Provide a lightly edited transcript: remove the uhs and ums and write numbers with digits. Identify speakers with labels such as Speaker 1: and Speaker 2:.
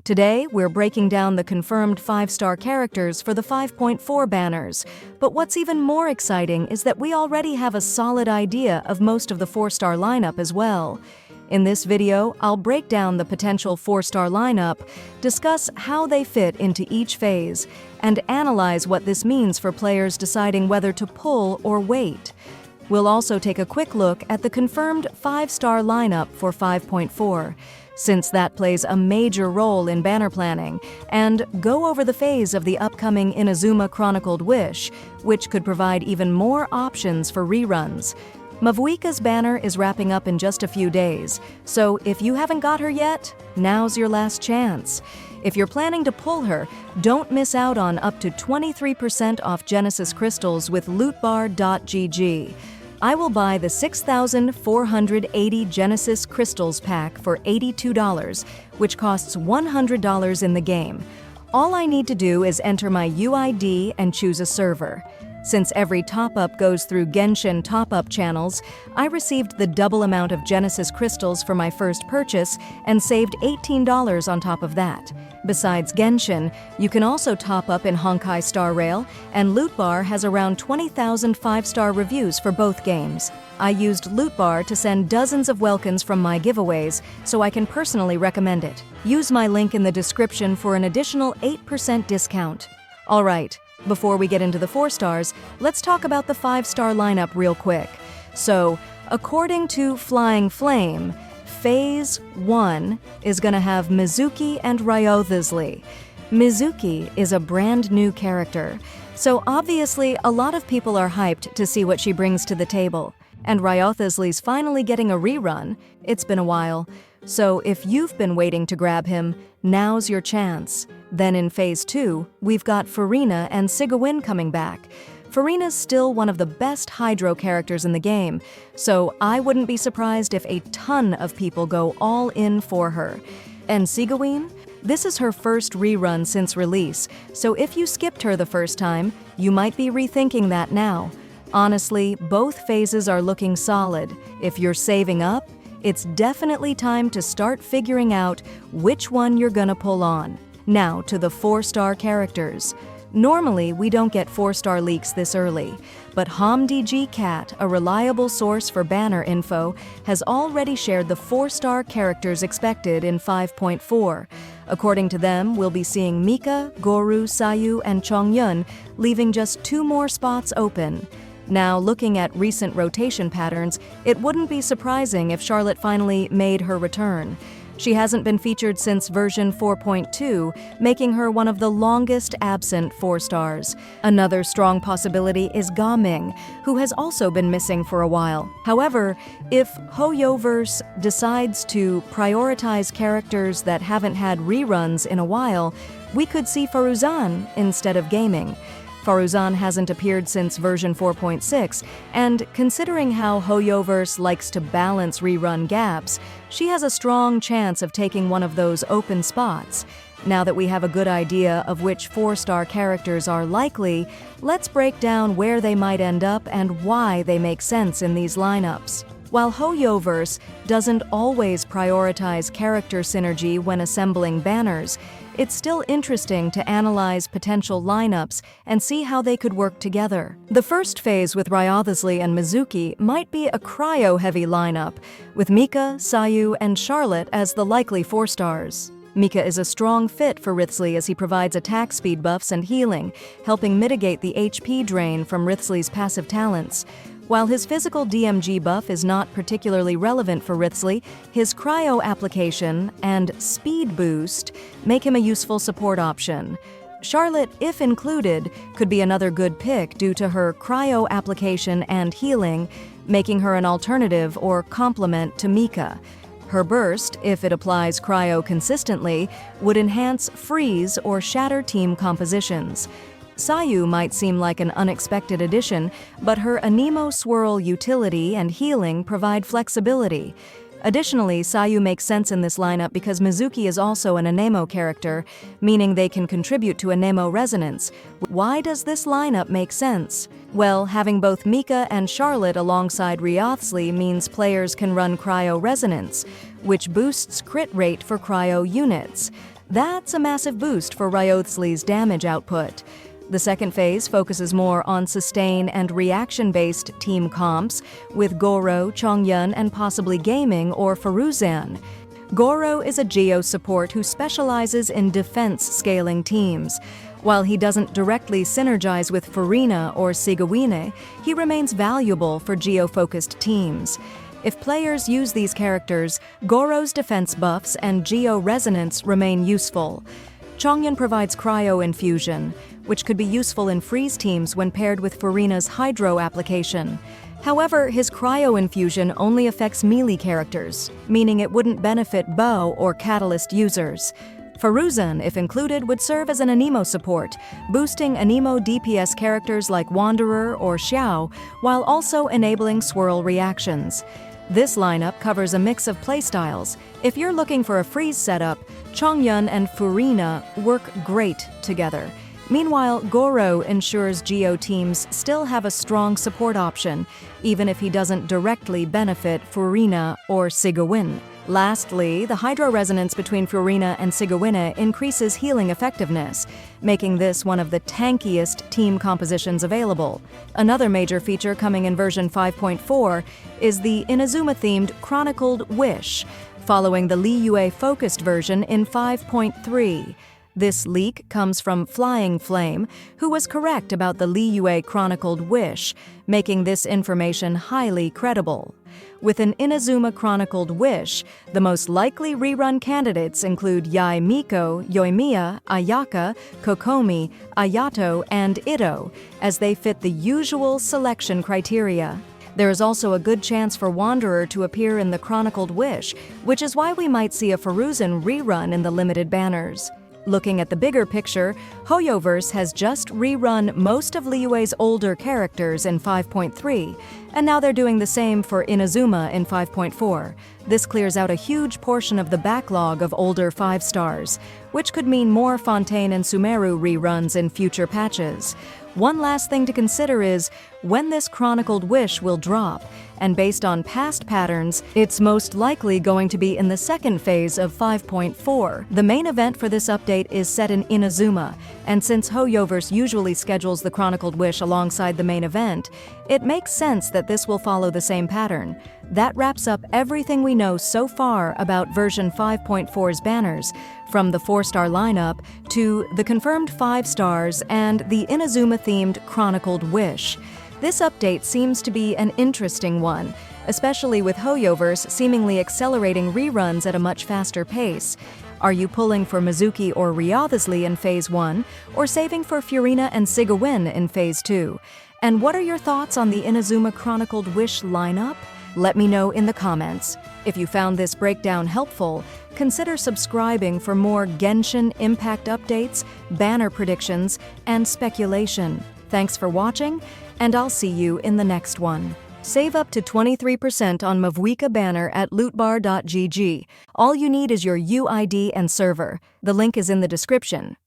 Speaker 1: Today, we're breaking down the confirmed 5-star characters for the 5.4 banners. But what's even more exciting is that we already have a solid idea of most of the 4-star lineup as well. In this video, I'll break down the potential 4-star lineup, discuss how they fit into each phase, and analyze what this means for players deciding whether to pull or wait. We'll also take a quick look at the confirmed 5-star lineup for 5.4, since that plays a major role in banner planning, and go over the phase of the upcoming Inazuma Chronicled Wish, which could provide even more options for reruns. Mavuika's banner is wrapping up in just a few days, so if you haven't got her yet, now's your last chance. If you're planning to pull her, don't miss out on up to 23% off Genesis crystals with lootbar.gg. I will buy the 6,480 Genesis crystals pack for $82, which costs $100 in the game. All I need to do is enter my UID and choose a server. Since every top-up goes through Genshin top-up channels, I received the double amount of Genesis crystals for my first purchase and saved $18 on top of that. Besides Genshin, you can also top up in Honkai Star Rail, and Lootbar has around 20,000 5-star reviews for both games. I used Lootbar to send dozens of welcomes from my giveaways, so I can personally recommend it. Use my link in the description for an additional 8% discount. All right. Before we get into the 4 stars, let's talk about the 5-star lineup real quick. So, according to Flying Flame, Phase 1 is going to have Mizuki and Ryothisli. Mizuki is a brand new character, so obviously a lot of people are hyped to see what she brings to the table. And Ryothisli's finally getting a rerun. It's been a while. So if you've been waiting to grab him, now's your chance. Then in Phase 2, we've got Furina and Sigewinne coming back. Furina's still one of the best Hydro characters in the game, so I wouldn't be surprised if a ton of people go all in for her. And Sigewinne? This is her first rerun since release, so if you skipped her the first time, you might be rethinking that now. Honestly, both phases are looking solid. If you're saving up, it's definitely time to start figuring out which one you're gonna pull on. Now to the 4-star characters. Normally, we don't get 4-star leaks this early, but HomDG Cat, a reliable source for banner info, has already shared the 4-star characters expected in 5.4. According to them, we'll be seeing Mika, Goru, Sayu, and Chongyun, leaving just 2 more spots open. Now, looking at recent rotation patterns, it wouldn't be surprising if Charlotte finally made her return. She hasn't been featured since version 4.2, making her one of the longest absent 4 stars. Another strong possibility is Gaming, who has also been missing for a while. However, if Hoyoverse decides to prioritize characters that haven't had reruns in a while, we could see Faruzan instead of Gaming. Faruzan hasn't appeared since version 4.6, and considering how Hoyoverse likes to balance rerun gaps, she has a strong chance of taking one of those open spots. Now that we have a good idea of which 4-star characters are likely, let's break down where they might end up and why they make sense in these lineups. While Hoyoverse doesn't always prioritize character synergy when assembling banners, it's still interesting to analyze potential lineups and see how they could work together. The first phase with Ryothisli and Mizuki might be a cryo-heavy lineup, with Mika, Sayu, and Charlotte as the likely 4 stars. Mika is a strong fit for Wriothesley as he provides attack speed buffs and healing, helping mitigate the HP drain from Wriothesley's passive talents. While his physical DMG buff is not particularly relevant for Wriothesley, his cryo application and speed boost make him a useful support option. Charlotte, if included, could be another good pick due to her cryo application and healing, making her an alternative or complement to Mika. Her burst, if it applies cryo consistently, would enhance freeze or shatter team compositions. Sayu might seem like an unexpected addition, but her Anemo Swirl utility and healing provide flexibility. Additionally, Sayu makes sense in this lineup because Mizuki is also an Anemo character, meaning they can contribute to Anemo resonance. Why does this lineup make sense? Well, having both Mika and Charlotte alongside Ryothisli means players can run Cryo Resonance, which boosts crit rate for Cryo units. That's a massive boost for Ryothsley's damage output. The second phase focuses more on sustain and reaction-based team comps, with Goro, Chongyun, and possibly Gaming or Faruzan. Goro is a Geo support who specializes in defense-scaling teams. While he doesn't directly synergize with Furina or Sigawine, he remains valuable for Geo-focused teams. If players use these characters, Goro's defense buffs and Geo resonance remain useful. Chongyun provides Cryo Infusion, which could be useful in freeze teams when paired with Furina's Hydro application. However, his Cryo Infusion only affects melee characters, meaning it wouldn't benefit Bow or Catalyst users. Faruzan, if included, would serve as an Anemo support, boosting Anemo DPS characters like Wanderer or Xiao, while also enabling swirl reactions. This lineup covers a mix of playstyles. If you're looking for a freeze setup, Chongyun and Furina work great together. Meanwhile, Goro ensures Geo teams still have a strong support option, even if he doesn't directly benefit Furina or Sigawin. Lastly, the Hydro resonance between Furina and Sigawine increases healing effectiveness, making this one of the tankiest team compositions available. Another major feature coming in version 5.4 is the Inazuma-themed Chronicled Wish, following the Liyue-focused version in 5.3. This leak comes from Flying Flame, who was correct about the Liyue Chronicled Wish, making this information highly credible. With an Inazuma Chronicled Wish, the most likely rerun candidates include Yae Miko, Yoimiya, Ayaka, Kokomi, Ayato, and Ito, as they fit the usual selection criteria. There is also a good chance for Wanderer to appear in the Chronicled Wish, which is why we might see a Faruzan rerun in the limited banners. Looking at the bigger picture, Hoyoverse has just rerun most of Liyue's older characters in 5.3, and now they're doing the same for Inazuma in 5.4. This clears out a huge portion of the backlog of older 5 stars, which could mean more Fontaine and Sumeru reruns in future patches. One last thing to consider is when this Chronicled Wish will drop, and based on past patterns, it's most likely going to be in the second phase of 5.4. The main event for this update is set in Inazuma, and since Hoyoverse usually schedules the Chronicled Wish alongside the main event, it makes sense that this will follow the same pattern. That wraps up everything we know so far about version 5.4's banners, from the 4-star lineup to the confirmed 5 stars and the Inazuma-themed Chronicled Wish. This update seems to be an interesting one, especially with Hoyoverse seemingly accelerating reruns at a much faster pace. Are you pulling for Mizuki or Ryothsley in Phase 1, or saving for Furina and Sigawin in Phase 2? And what are your thoughts on the Inazuma Chronicled Wish lineup? Let me know in the comments. If you found this breakdown helpful, consider subscribing for more Genshin Impact updates, banner predictions, and speculation. Thanks for watching, and I'll see you in the next one. Save up to 23% on Mavuika banner at lootbar.gg. All you need is your UID and server. The link is in the description.